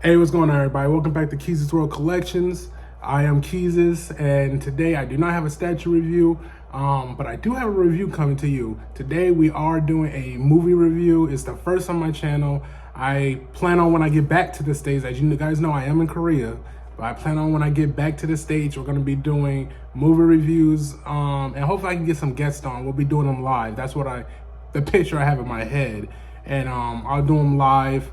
Hey, what's going on, everybody? Welcome back to Keys' World Collections. I am Keys, and today I do not have a statue review, but I do have a review coming to you. Today we are doing a movie review. It's the first on my channel. I plan on when I get back to the States, as you guys know, I am in Korea, but I plan on when I get back to the States, we're going to be doing movie reviews, and hopefully I can get some guests on. We'll be doing them live. That's what the picture I have in my head, and I'll do them live.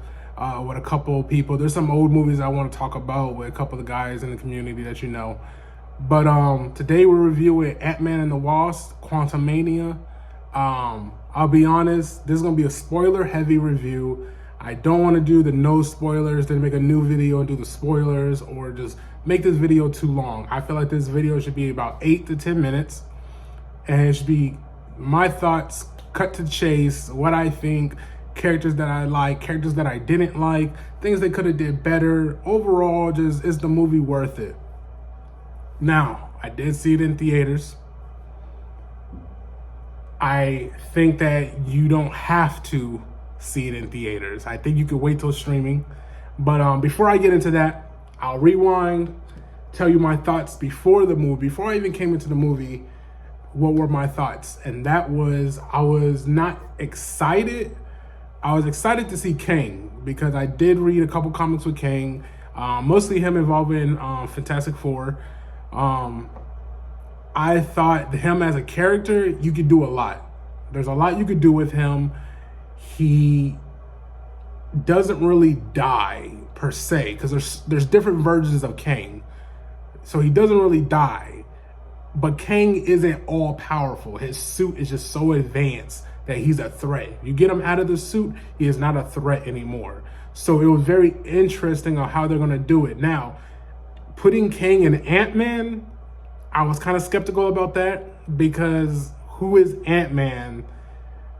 With a couple of people. There's some old movies I want to talk about with a couple of guys in the community that you know. But today we're reviewing Ant-Man and the Wasp, Quantumania. I'll be honest, this is going to be a spoiler-heavy review. I don't want to do the no spoilers, then make a new video and do the spoilers, or just make this video too long. I feel like this video should be about 8 to 10 minutes, and it should be my thoughts, cut to the chase, what I think, characters that I like, characters that I didn't like, things they could have did better. Overall, just, is the movie worth it? Now, I did see it in theaters. I think that you don't have to see it in theaters. I think you could wait till streaming. But before I get into that, I'll rewind, tell you my thoughts before the movie. Before I even came into the movie, what were my thoughts? And that was, I was not excited. I was excited to see Kang because I did read a couple comics with Kang, mostly him involving Fantastic Four. I thought him as a character, you could do a lot. There's a lot you could do with him. He doesn't really die per se because there's different versions of Kang. So he doesn't really die, but Kang isn't all powerful. His suit is just so advanced that he's a threat. You get him out of the suit, he is not a threat anymore. So it was very interesting on how they're gonna do it. Now, putting Kang in Ant-Man, I was kind of skeptical about that because who is Ant-Man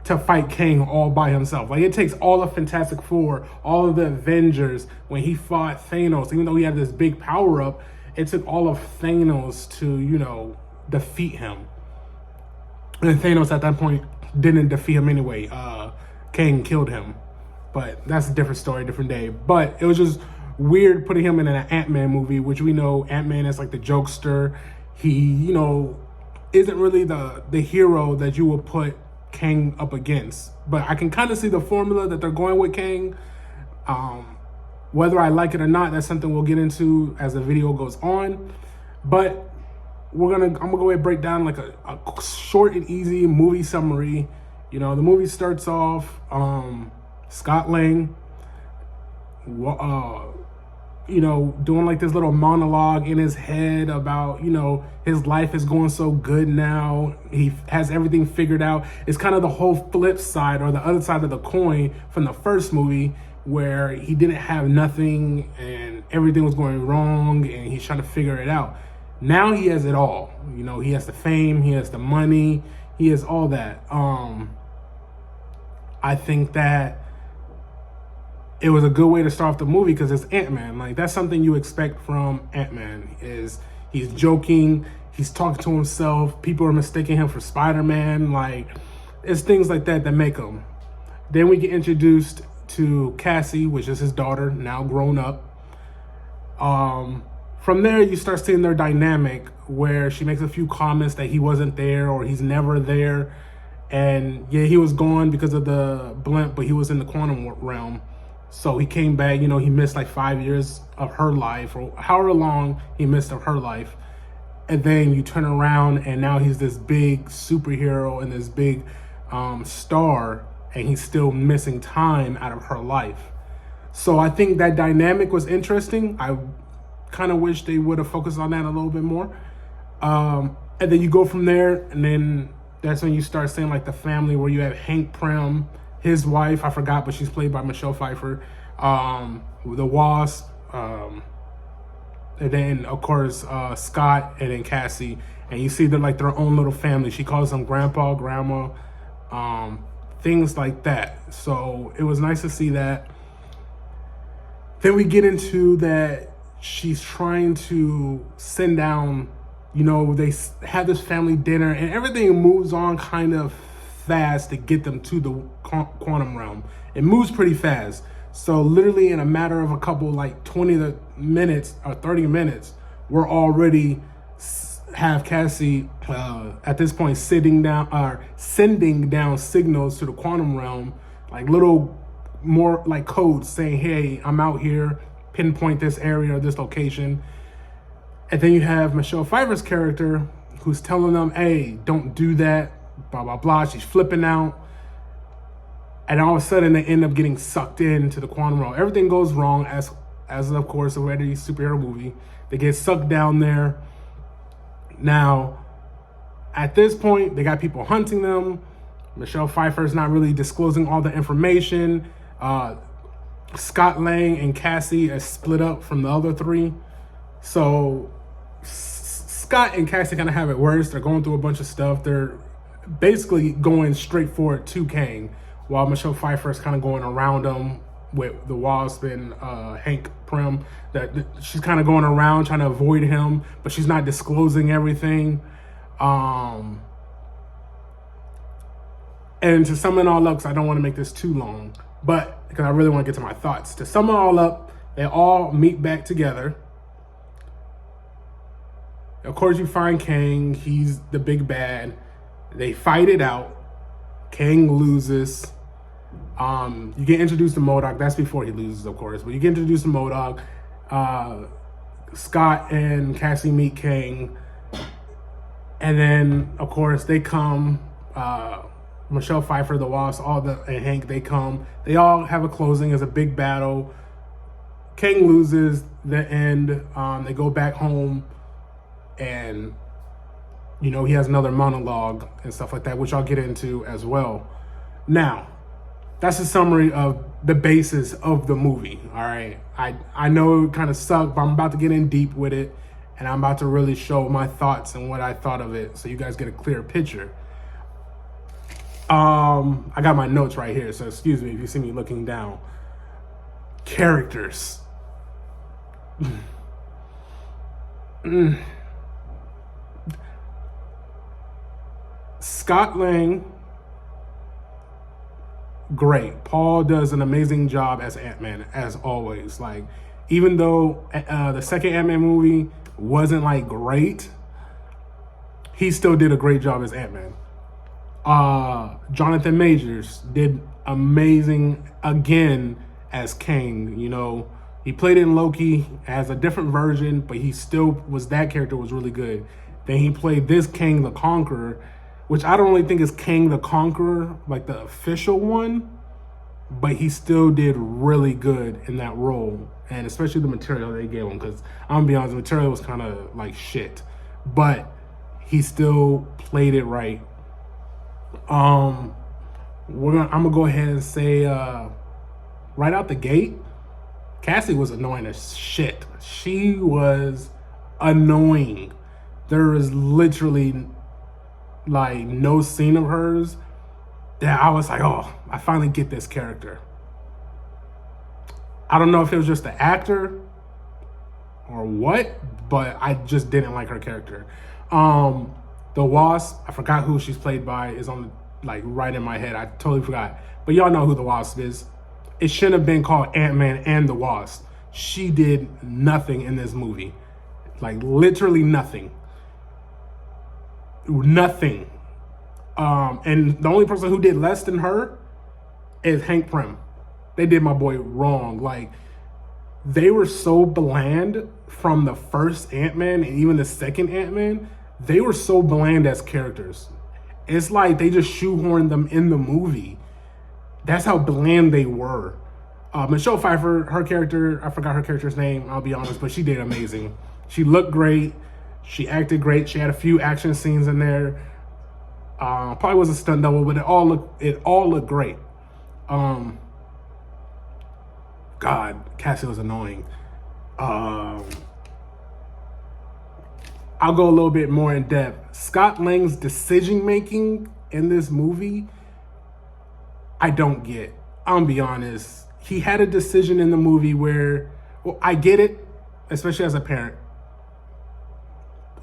to fight Kang all by himself? Like, it takes all of Fantastic Four, all of the Avengers. When he fought Thanos, even though he had this big power up, it took all of Thanos to, defeat him. And Thanos at that point didn't defeat him anyway. Kang killed him, but that's a different story, different day. But it was just weird putting him in an Ant-Man movie, which we know Ant-Man is like the jokester. He, isn't really the hero that you would put Kang up against. But I can kind of see the formula that they're going with Kang. Whether I like it or not, that's something we'll get into as the video goes on. But I'm gonna go ahead and break down like a short and easy movie summary. The movie starts off, Scott Lang, doing like this little monologue in his head about, his life is going so good now. He has everything figured out. It's kind of the whole flip side, or the other side of the coin from the first movie, where he didn't have nothing and everything was going wrong and he's trying to figure it out. Now he has it all. He has the fame, he has the money, he has all that. I think that it was a good way to start off the movie because it's Ant-Man. Like, that's something you expect from Ant-Man, is he's joking, he's talking to himself, people are mistaking him for Spider-Man. Like, it's things like that that make him. Then we get introduced to Cassie, which is his daughter, now grown up. From there, you start seeing their dynamic where she makes a few comments that he wasn't there or he's never there. And yeah, he was gone because of the blimp, but he was in the quantum realm. So he came back, he missed like 5 years of her life, or however long he missed of her life. And then you turn around and now he's this big superhero and this big star, and he's still missing time out of her life. So I think that dynamic was interesting. I kind of wish they would have focused on that a little bit more. And then you go from there, and then that's when you start seeing like the family, where you have Hank Pym, his wife, I forgot, but she's played by Michelle Pfeiffer, the Wasp, and then of course Scott, and then Cassie. And you see they're like their own little family. She calls them grandpa, grandma, things like that. So it was nice to see that. Then we get into that she's trying to send down, they have this family dinner and everything moves on kind of fast to get them to the quantum realm. It moves pretty fast. So literally in a matter of a couple, like 20 minutes or 30 minutes, we're already have Cassie at this point sending down signals to the quantum realm, like little more like codes saying, hey, I'm out here, pinpoint this area or this location. And then you have Michelle Pfeiffer's character who's telling them, hey, don't do that, blah, blah, blah. She's flipping out. And all of a sudden they end up getting sucked into the quantum realm. Everything goes wrong as of course, a any superhero movie. They get sucked down there. Now, at this point, they got people hunting them. Michelle Pfeiffer's not really disclosing all the information. Scott Lang and Cassie are split up from the other three. So Scott and Cassie kind of have it worse. They're going through a bunch of stuff. They're basically going straight for it to Kang, while Michelle Pfeiffer is kind of going around them with the Wasp and Hank Pym. That she's kind of going around trying to avoid him, but she's not disclosing everything. And to sum it all up, because I don't want to make this too long, but because I really want to get to my thoughts. To sum it all up, they all meet back together. Of course, you find Kang. He's the big bad. They fight it out. Kang loses. You get introduced to MODOK. That's before he loses, of course. But you get introduced to MODOK. Scott and Cassie meet Kang. And then, of course, they come. Michelle Pfeiffer, the Wasp, and Hank, they come. They all have a closing as a big battle. Kang loses the end. They go back home. And, he has another monologue and stuff like that, which I'll get into as well. Now, that's a summary of the basis of the movie, all right? I know it kind of sucked, but I'm about to get in deep with it, and I'm about to really show my thoughts and what I thought of it so you guys get a clear picture. I got my notes right here, so excuse me if you see me looking down. Characters. Scott Lang, great. Paul does an amazing job as Ant-Man, as always. Like, even though the second Ant-Man movie wasn't like great, he still did a great job as Ant-Man. Jonathan Majors did amazing again as Kang. He played in Loki as a different version, but that character was really good. Then he played this Kang the Conqueror, which I don't really think is Kang the Conqueror, like the official one, but he still did really good in that role, and especially the material they gave him, because I'm gonna be honest, the material was kind of like shit, but he still played it right. I'm gonna go ahead and say right out the gate, Cassie was annoying as shit. She was annoying. There is literally like no scene of hers that I was like, oh, I finally get this character. I don't know if it was just the actor or what, but I just didn't like her character. The Wasp, I forgot who she's played by, is on like right in my head. I totally forgot. But y'all know who the Wasp is. It shouldn't have been called Ant-Man and the Wasp. She did nothing in this movie. Like literally nothing. Nothing. And the only person who did less than her is Hank Pym. They did my boy wrong. Like, they were so bland from the first Ant-Man and even the second Ant-Man. They were so bland as characters. It's like they just shoehorned them in the movie. That's how bland they were. Michelle Pfeiffer, her character, I forgot her character's name, I'll be honest, but she did amazing. She looked great. She acted great. She had a few action scenes in there. Probably was a stunt double, but it all looked great. God, Cassie was annoying. I'll go a little bit more in depth. Scott Lang's decision making in this movie, I don't get. I'm gonna be honest. He had a decision in the movie where, well, I get it, especially as a parent.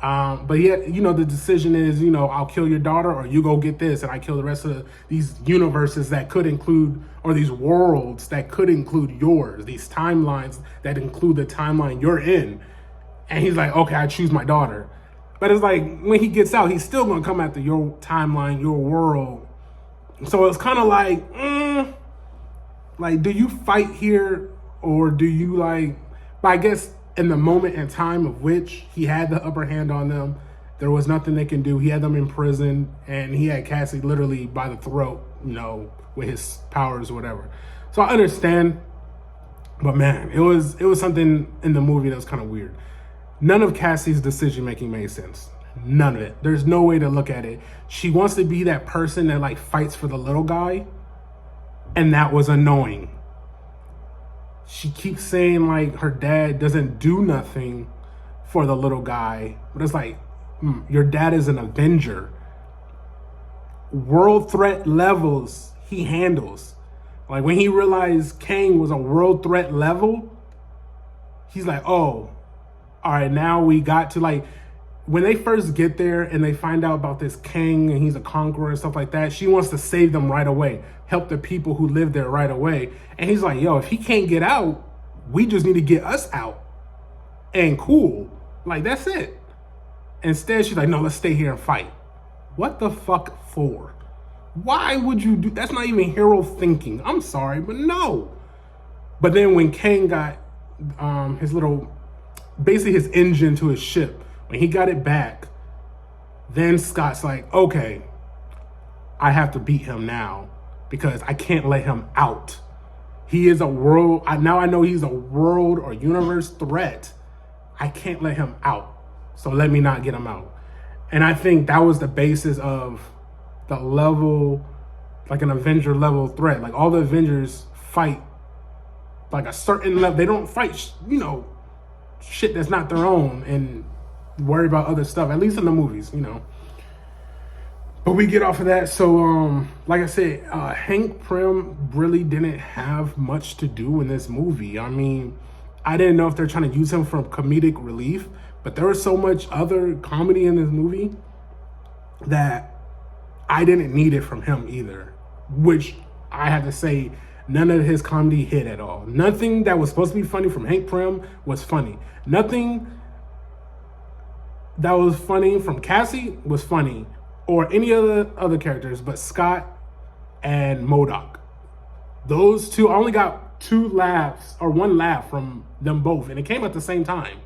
But yeah, you know, the decision is, you know, I'll kill your daughter or you go get this and I kill the rest of these universes that could include, or these worlds that could include yours, these timelines that include the timeline you're in. And he's like, okay, I choose my daughter. But it's like, when he gets out, he's still going to come after your timeline, your world. So it's kind of like, do you fight here or do you like, but I guess in the moment and time of which he had the upper hand on them, there was nothing they can do. He had them in prison and he had Cassie literally by the throat, you know, with his powers or whatever. So I understand, but man, it was something in the movie that was kind of weird. None of Cassie's decision making made sense. None of it. There's no way to look at it. She wants to be that person that like fights for the little guy, and that was annoying. She keeps saying like her dad doesn't do nothing for the little guy, but it's like, your dad is an Avenger. World threat levels he handles. Like when he realized Kang was a world threat level, he's like, oh, all right, now we got to like, when they first get there and they find out about this Kang and he's a conqueror and stuff like that, she wants to save them right away, help the people who live there right away. And he's like, yo, if he can't get out, we just need to get us out. And cool. Like, that's it. Instead, she's like, no, let's stay here and fight. What the fuck for? Why would you do, that's not even hero thinking. I'm sorry, but no. But then when Kang got his little, basically his engine to his ship, when he got it back, then Scott's like, okay, I have to beat him now because I can't let him out. He is a world, now I know he's a world or universe threat. I can't let him out. So let me not get him out. And I think that was the basis of the level, like an Avenger level threat. Like all the Avengers fight like a certain level. They don't fight, you know, shit that's not their own and worry about other stuff, at least in the movies, you know. But we get off of that. So like I said, Hank Pym really didn't have much to do in this movie. I mean, I didn't know if they're trying to use him for comedic relief, but there was so much other comedy in this movie that I didn't need it from him either, which I have to say, none of his comedy hit at all. Nothing that was supposed to be funny from Hank Pym was funny. Nothing that was funny from Cassie was funny, or any other characters but Scott and MODOK. Those two, I only got 2 laughs or 1 laugh from them both, and it came at the same time.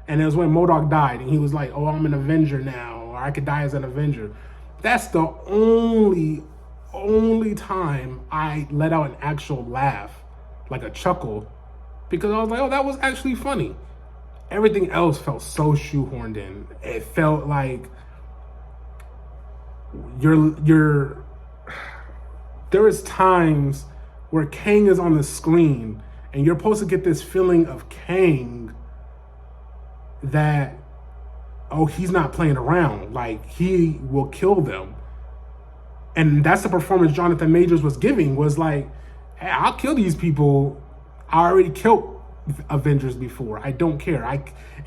And it was when MODOK died, and he was like, oh, I'm an Avenger now, or I could die as an Avenger. That's the only time I let out an actual laugh, like a chuckle, because I was like, oh, that was actually funny. Everything else felt so shoehorned in. It felt like there is times where Kang is on the screen and you're supposed to get this feeling of Kang that, oh, he's not playing around. Like, he will kill them. And that's the performance Jonathan Majors was giving, was like, hey, I'll kill these people. I already killed Avengers before. I don't care.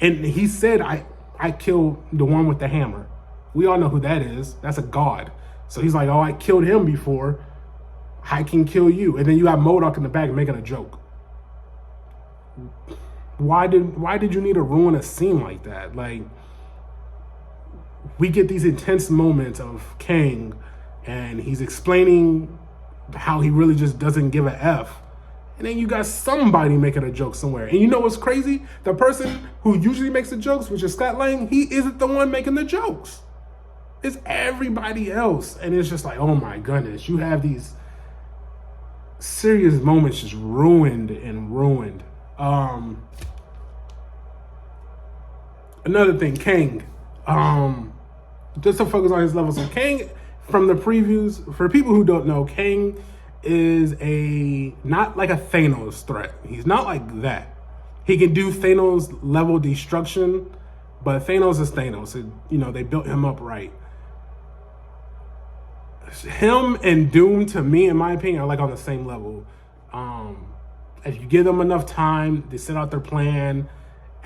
And he said, I killed the one with the hammer. We all know who that is. That's a god. So he's like, oh, I killed him before. I can kill you. And then you got MODOK in the back making a joke. Why did you need to ruin a scene like that? Like, we get these intense moments of Kang, and he's explaining how he really just doesn't give a F. And then you got somebody making a joke somewhere. And you know what's crazy? The person who usually makes the jokes, which is Scott Lang, he isn't the one making the jokes. It's everybody else. And it's just like, oh my goodness, you have these serious moments just ruined and ruined. Another thing, Kang. Just to focus on his level. So Kang, from the previews, for people who don't know, Kang is not like a Thanos threat. He's not like that. He can do Thanos level destruction, but Thanos is Thanos. You know, they built him up right. Him and Doom, to me, in my opinion, are like on the same level. If you give them enough time, they set out their plan,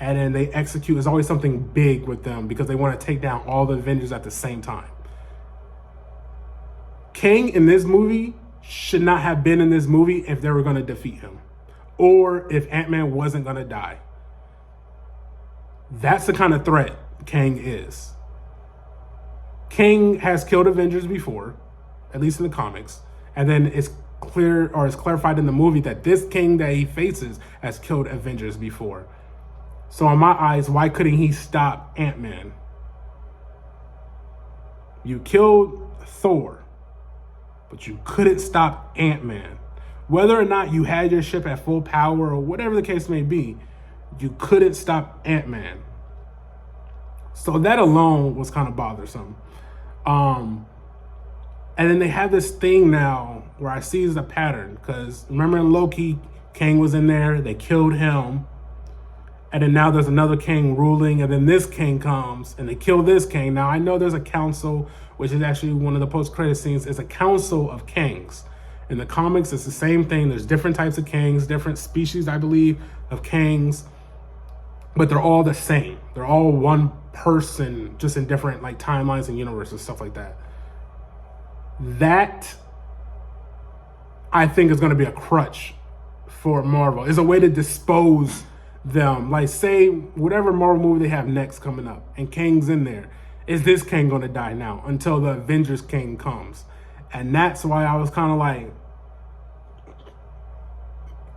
and then they execute. There's always something big with them because they want to take down all the Avengers at the same time. Kang in this movie should not have been in this movie if they were going to defeat him, or if Ant-Man wasn't going to die. That's the kind of threat Kang is. Kang has killed Avengers before, at least in the comics, and then it's clarified in the movie that this Kang that he faces has killed Avengers before. So in my eyes, why couldn't he stop Ant-Man? You killed Thor, but you couldn't stop Ant-Man. Whether or not you had your ship at full power or whatever the case may be, you couldn't stop Ant-Man. So that alone was kind of bothersome. And then they have this thing now where I see as a pattern, because remember in Loki, Kang was in there, they killed him, and then now there's another Kang ruling, and then this Kang comes and they kill this Kang. Now I know there's a council, which is actually one of the post-credit scenes, is a council of Kangs. In the comics, it's the same thing. There's different types of Kangs, different species, I believe, of Kangs, but they're all the same. They're all one person, just in different like timelines and universes, stuff like that. That, I think, is going to be a crutch for Marvel. It's a way to dispose them. Like, say, whatever Marvel movie they have next coming up, and Kang's in there. Is this Kang going to die now until the Avengers Kang comes? And that's why I was kind of like,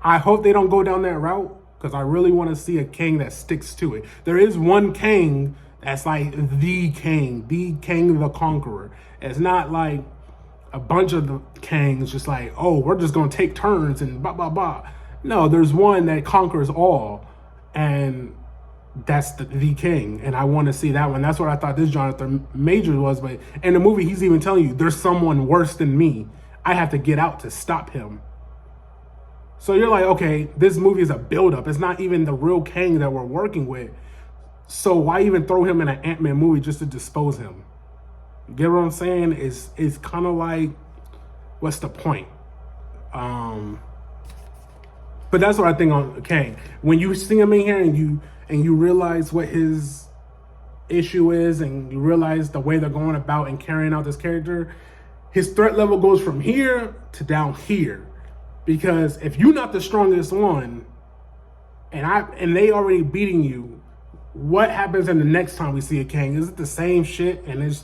I hope they don't go down that route, because I really want to see a Kang that sticks to it. There is one Kang that's like the Kang the Conqueror. It's not like a bunch of the Kangs just like, oh, we're just going to take turns and blah, blah, blah. No, there's one that conquers all, and that's the Kang, and I want to see that one. That's what I thought this Jonathan Majors was, but in the movie, he's even telling you, there's someone worse than me. I have to get out to stop him. So you're like, okay, this movie is a buildup. It's not even the real Kang that we're working with. So why even throw him in an Ant-Man movie just to dispose him? You get what I'm saying? It's kind of like, what's the point? But that's what I think on Kang. When you see him in here and you realize what his issue is, and you realize the way they're going about and carrying out this character, his threat level goes from here to down here. Because if you're not the strongest one, and they already beating you, what happens in the next time we see a Kang? Is it the same shit? And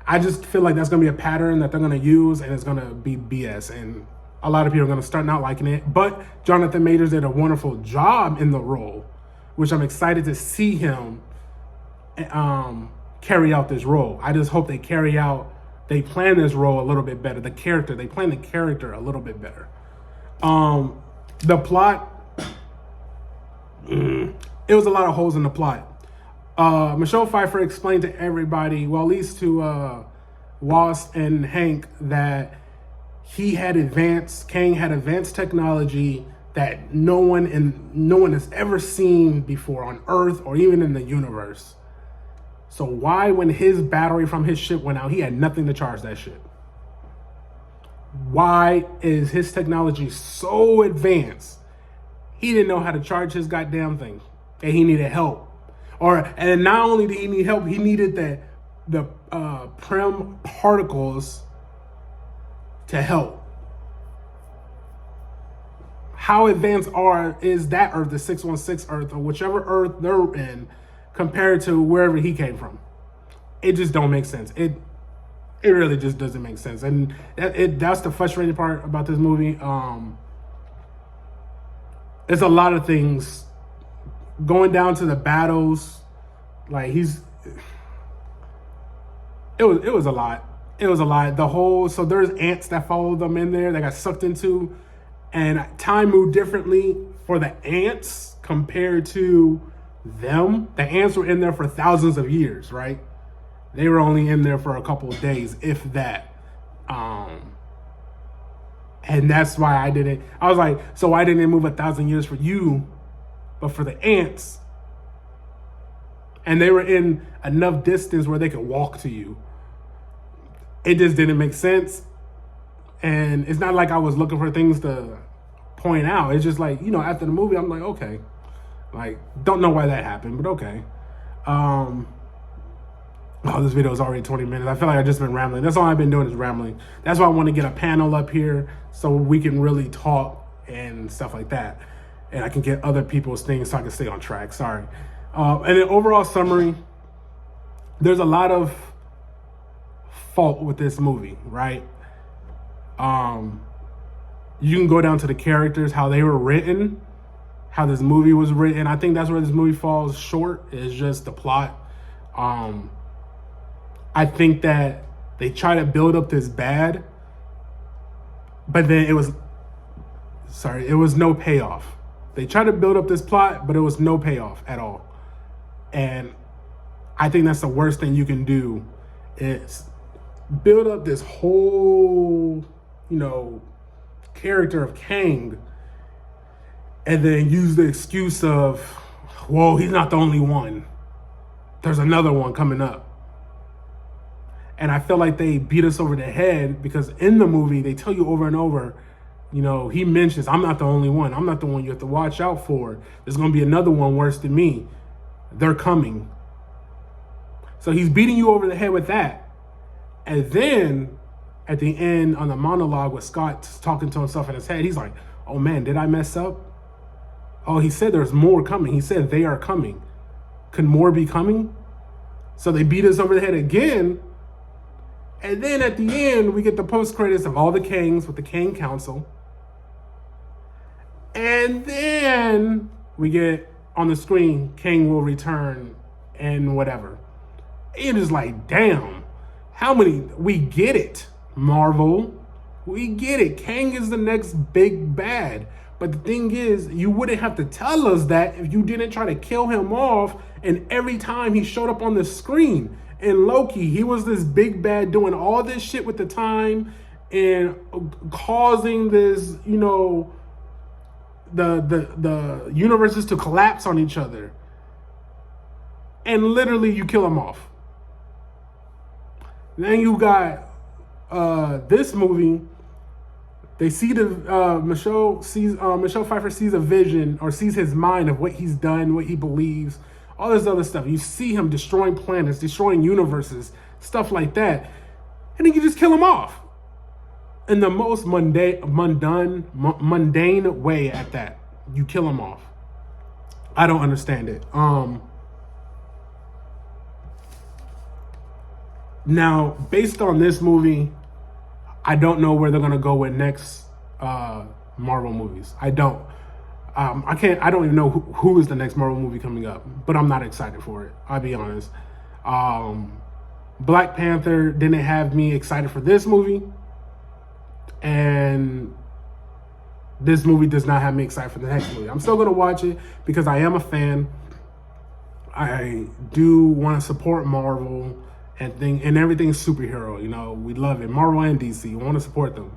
I just feel like that's gonna be a pattern that they're gonna use, and it's gonna be BS. And a lot of people are gonna start not liking it. But Jonathan Majors did a wonderful job in the role, which I'm excited to see him carry out this role. I just hope they plan this role a little bit better. They plan the character a little bit better. The plot, it was a lot of holes in the plot. Michelle Pfeiffer explained to everybody, well, at least to Wasp and Hank, that Kang had advanced technology that no one has ever seen before on Earth or even in the universe. So why, when his battery from his ship went out, he had nothing to charge that shit? Why is his technology so advanced he didn't know how to charge his goddamn thing, and he needed help? And not only did he need help, he needed the Prem particles to help. How advanced is that Earth, the 616 Earth, or whichever Earth they're in, compared to wherever he came from? It just don't make sense. It really just doesn't make sense. And that's the frustrating part about this movie. There's a lot of things going down to the battles. Like it was a lot. It was a lot. So there's ants that followed them in there that got sucked into, and time moved differently for the ants compared to them. The ants were in there for thousands of years, right? They were only in there for a couple of days, if that. And that's why I was like, so why didn't it move 1,000 years for you, but for the ants? And they were in enough distance where they could walk to you. It just didn't make sense. And it's not like I was looking for things to point out. It's just like, after the movie, I'm like, okay, Like, don't know why that happened, but okay. Oh, this video is already 20 minutes. I feel like I've just been rambling. That's all I've been doing is rambling. That's why I want to get a panel up here so we can really talk and stuff like that. And I can get other people's things so I can stay on track. Sorry. And then overall summary, there's a lot of fault with this movie, right? You can go down to the characters, how they were written, how this movie was written. I think that's where this movie falls short, is just the plot. I think that they try to build up this bad, but then it was no payoff. They try to build up this plot, but it was no payoff at all. And I think that's the worst thing you can do, is build up this whole, character of Kang, and then use the excuse of, whoa, he's not the only one. There's another one coming up. And I feel like they beat us over the head, because in the movie, they tell you over and over, he mentions, I'm not the only one. I'm not the one you have to watch out for. There's going to be another one worse than me. They're coming. So he's beating you over the head with that. And then at the end on the monologue with Scott talking to himself in his head, he's like, oh man, did I mess up? Oh, he said there's more coming. He said they are coming. Could more be coming? So they beat us over the head again. And then at the end, we get the post-credits of all the Kangs with the Kang Council. And then we get on the screen, Kang will return and whatever. It is like, damn, we get it, Marvel. We get it. Kang is the next big bad. But the thing is, you wouldn't have to tell us that if you didn't try to kill him off. And every time he showed up on the screen, in Loki, he was this big bad doing all this shit with the time and causing this, the universes to collapse on each other. And literally you kill him off. Then you got this movie. They see Michelle Pfeiffer sees a vision, or sees his mind of what he's done, what he believes, all this other stuff. You see him destroying planets, destroying universes, stuff like that. And then you just kill him off. In the most mundane way at that. You kill him off. I don't understand it. Now, based on this movie, I don't know where they're going to go with next Marvel movies. I don't. I don't even know who is the next Marvel movie coming up, but I'm not excited for it. I'll be honest. Black Panther didn't have me excited for this movie, and this movie does not have me excited for the next movie. I'm still going to watch it because I am a fan. I do want to support Marvel and everything's superhero. We love it. Marvel and DC, we want to support them.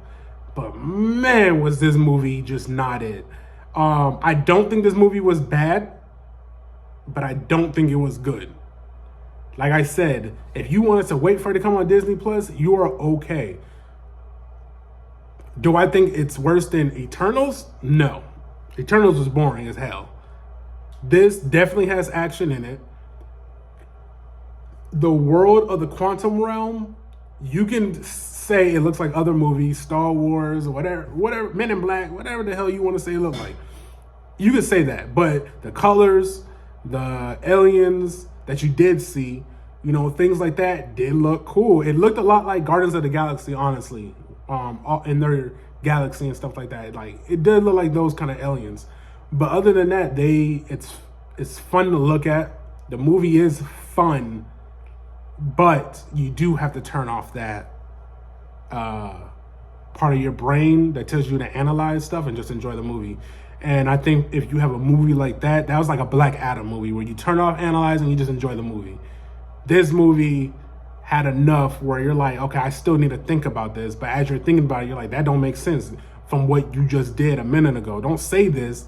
But man, was this movie just not it. I don't think this movie was bad, but I don't think it was good. Like I said, if you wanted to wait for it to come on Disney Plus, you are okay. Do I think it's worse than Eternals? No. Eternals was boring as hell. This definitely has action in it. The world of the quantum realm, you can say it looks like other movies, Star Wars, or whatever, Men in Black, whatever the hell you want to say it look like. You could say that, but the colors, the aliens that you did see, things like that did look cool. It looked a lot like Guardians of the Galaxy, honestly, in their galaxy and stuff like that. Like, it did look like those kind of aliens. But other than that, it's fun to look at. The movie is fun, but you do have to turn off that part of your brain that tells you to analyze stuff and just enjoy the movie. And I think if you have a movie like that was like a Black Adam movie where you turn off analyze and you just enjoy the movie. This movie had enough where you're like, okay, I still need to think about this. But as you're thinking about it, you're like, that don't make sense from what you just did a minute ago. Don't say this.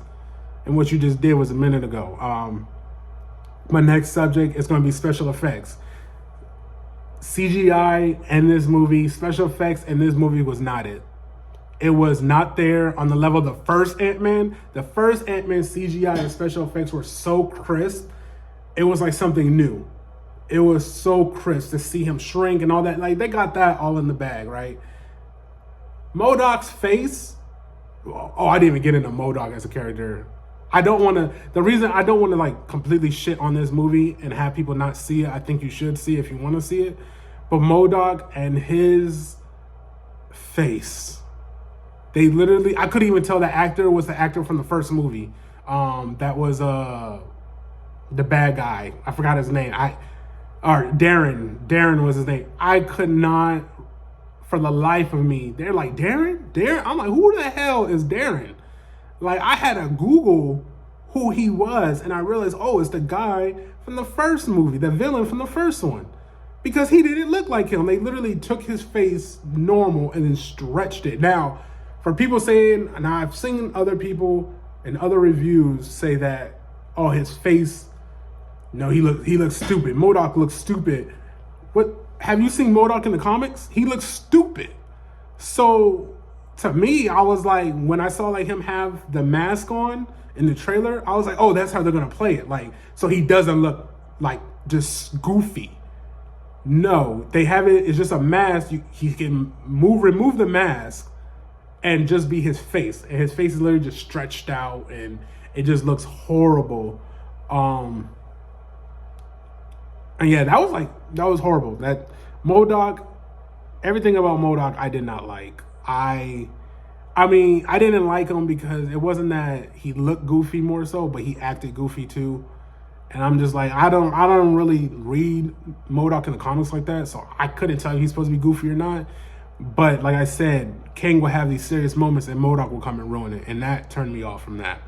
And what you just did was a minute ago. My next subject is going to be special effects. CGI in this movie, special effects in this movie was not it. It was not there on the level of the first Ant-Man. The first Ant-Man CGI and special effects were so crisp. It was like something new. It was so crisp to see him shrink and all that. Like, they got that all in the bag, right? MODOK's face. Oh, I didn't even get into MODOK as a character. The reason I don't want to like completely shit on this movie and have people not see it, I think you should see it if you want to see it. But MODOK and his face, they literally, I couldn't even tell the actor was the actor from the first movie. That was the bad guy. I forgot his name. Darren was his name. I could not, for the life of me. They're like, Darren? I'm like, who the hell is Darren? Like, I had to Google who he was, and I realized, oh, it's the guy from the first movie, the villain from the first one. Because he didn't look like him. They literally took his face normal and then stretched it. Now, for people saying, and I've seen other people in other reviews say that, oh, his face, no, he looks stupid. MODOK looks stupid. What? Have you seen MODOK in the comics? He looks stupid. So to me, I was like, when I saw like him have the mask on in the trailer, I was like, oh, that's how they're gonna play it. Like, so he doesn't look like just goofy. No, they have it. It's just a mask. He can remove the mask, and just be his face. And his face is literally just stretched out, and it just looks horrible. And yeah, that was horrible. That MODOK, everything about MODOK, I did not like. I mean, I didn't like him because it wasn't that he looked goofy more so, but he acted goofy too. And I'm just like, I don't really read MODOK in the comics like that, so I couldn't tell if he's supposed to be goofy or not. But like I said, King will have these serious moments and MODOK will come and ruin it, and that turned me off from that.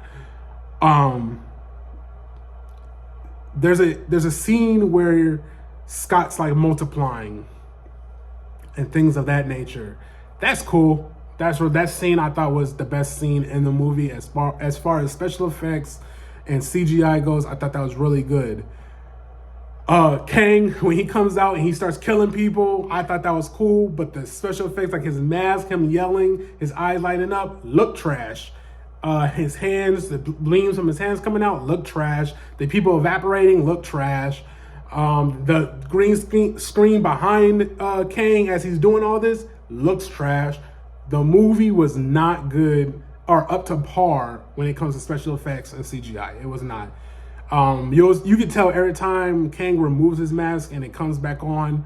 There's a scene where Scott's like multiplying and things of that nature. That's cool. That scene I thought was the best scene in the movie as far as special effects and CGI goes. I thought that was really good. Kang, when he comes out and he starts killing people, I thought that was cool, but the special effects, like his mask, him yelling, his eyes lighting up, look trash. His hands, the gleams from his hands coming out, look trash. The people evaporating, look trash. The green screen behind Kang as he's doing all this looks trash. The movie was not good or up to par when it comes to special effects and CGI. It was not. You could tell every time Kang removes his mask and it comes back on,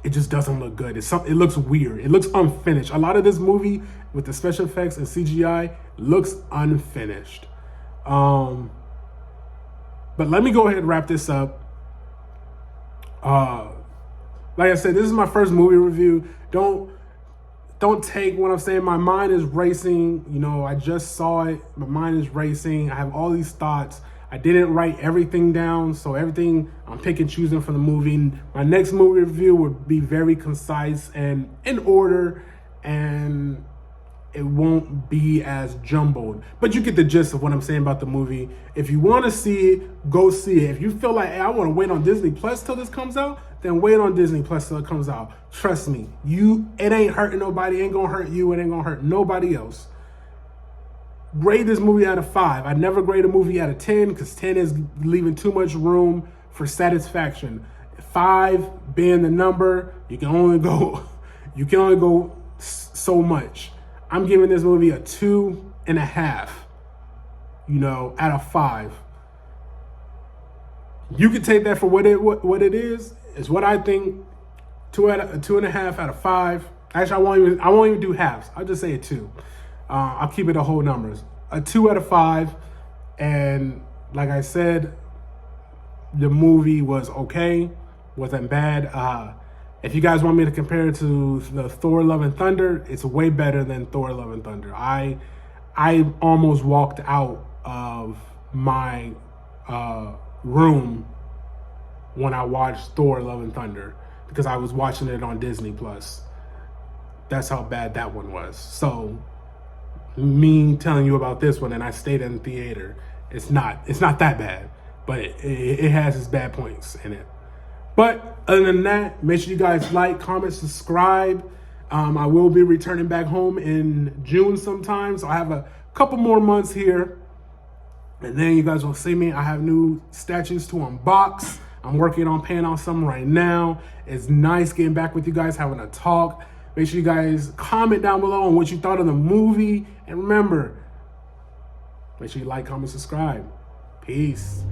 it just doesn't look good. It looks weird. It looks unfinished. A lot of this movie with the special effects and CGI looks unfinished. But let me go ahead and wrap this up. Like I said, this is my first movie review. Don't take what I'm saying. My mind is racing. You know, I just saw it. My mind is racing. I have all these thoughts. I didn't write everything down, so everything I'm picking and choosing from the movie. My next movie review would be very concise and in order, and it won't be as jumbled. But you get the gist of what I'm saying about the movie. If you want to see it, go see it. If you feel like, hey, I want to wait on Disney Plus till this comes out, then wait on Disney Plus till it comes out. Trust me, it ain't hurting nobody. It ain't gonna hurt you. It ain't gonna hurt nobody else. Grade this movie out of 5. I never grade a movie out of 10 because 10 is leaving too much room for satisfaction. 5 being the number, you can only go so much. I'm giving this movie a 2.5, out of 5. You can take that for what it is. It's what I think. 2.5 out of 5. Actually, I won't even do halves. I'll just say a 2. I'll keep it a whole numbers. A 2 out of 5. And like I said, the movie was okay. Wasn't bad. If you guys want me to compare it to the Thor Love and Thunder, it's way better than Thor Love and Thunder. I almost walked out of my room when I watched Thor Love and Thunder because I was watching it on Disney Plus. That's how bad that one was. So me telling you about this one and I stayed in the theater, it's not that bad, but it has its bad points in it. But other than that, make sure you guys like, comment, subscribe. I will be returning back home in June sometime, so I have a couple more months here, and then you guys will see me. I have new statues to unbox. I'm working on paying off some right now. It's nice getting back with you guys, having a talk. Make sure you guys comment down below on what you thought of the movie, and remember, make sure you like, comment, subscribe. Peace.